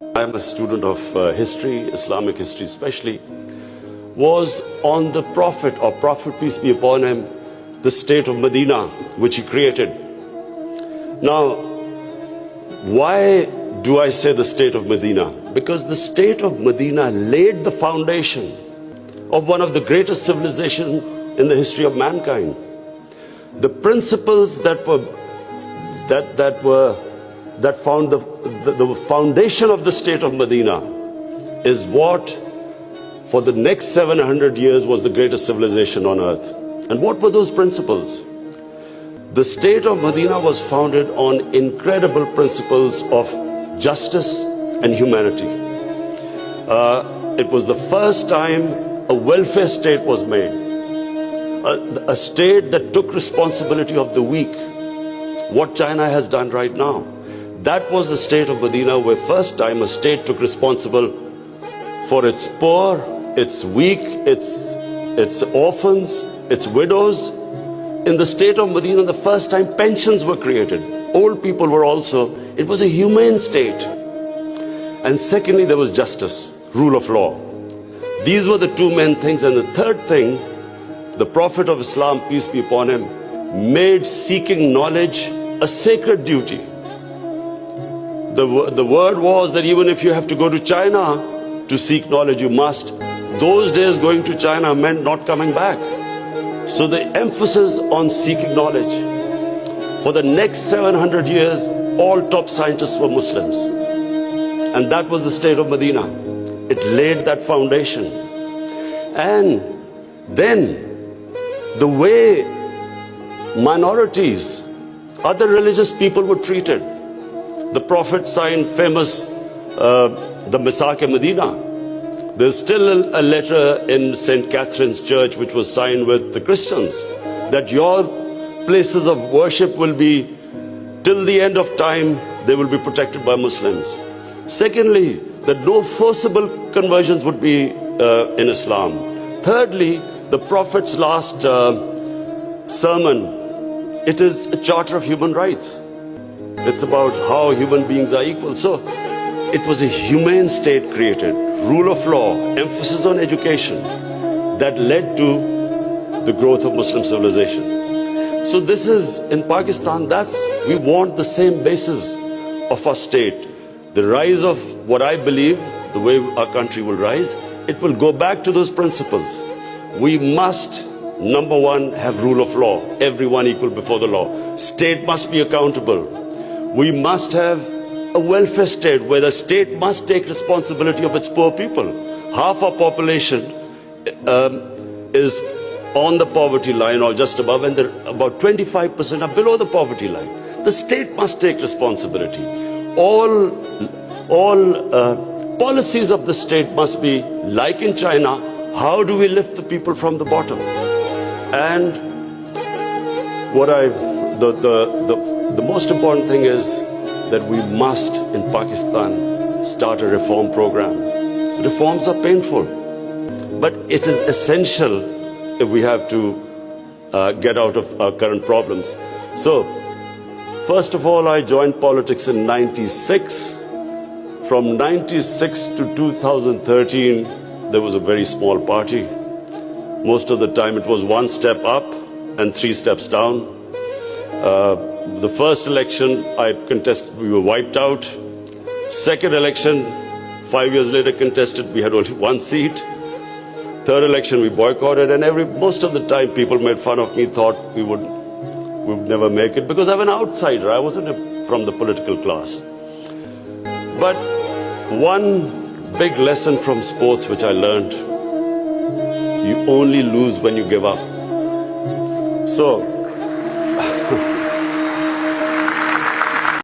I'm a student of history, Islamic history especially, was on the Prophet, or Prophet peace be upon him, the state of Medina, which he created. Now, why do I say the state of Medina? Because the state of Medina laid the foundation of one of the greatest civilizations in the history of mankind. The principles that found the foundation of the state of Medina is what for the next 700 years was the greatest civilization on earth. And what were those principles? The state of Medina was founded on incredible principles of justice and humanity. It was the first time a welfare state was made, a state that took responsibility of the weak, what China has done right now. That was the state of Medina, where first time a state took responsible for its poor, its weak, its orphans, its widows. In the state of Medina, the first time pensions were created. Old people were also, it was a humane state. And secondly, there was justice, rule of law. These were the two main things. And the third thing, the Prophet of Islam, peace be upon him, made seeking knowledge a sacred duty. The word was that even if you have to go to China to seek knowledge, you must. Those days going to China meant not coming back. So the emphasis on seeking knowledge. For the next 700 years, all top scientists were Muslims. And that was the state of Medina. It laid that foundation. And then the way minorities, other religious people were treated. The Prophet signed famous, the Misaq-e-Medina. There's still a letter in St. Catherine's Church which was signed with the Christians that your places of worship will be, till the end of time, they will be protected by Muslims. Secondly, that no forcible conversions would be in Islam. Thirdly, the Prophet's last sermon, it is a charter of human rights. It's about how human beings are equal. So it was a humane state created, rule of law, emphasis on education, that led to the growth of Muslim civilization. So this is, in Pakistan, we want the same basis of our state. The rise of what I believe, the way our country will rise, it will go back to those principles. We must, number one, have rule of law, everyone equal before the law. State must be accountable. We must have a welfare state where the state must take responsibility of its poor people. Half our population is on the poverty line or just above, and about 25% are below the poverty line. The state must take responsibility. All policies of the state must be like in China. How do we lift the people from the bottom? And the most important thing is that we must, in Pakistan, start a reform program. Reforms are painful, but it is essential if we have to get out of our current problems. So, first of all, I joined politics in '96. From '96 to 2013, there was a very small party. Most of the time it was one step up and 3 steps down. The first election I contested, we were wiped out. Second election, 5 years later contested, we had only 1 seat. Third election we boycotted, and most of the time people made fun of me, thought we would never make it, because I'm an outsider. I wasn't from the political class. But one big lesson from sports which I learned, you only lose when you give up. So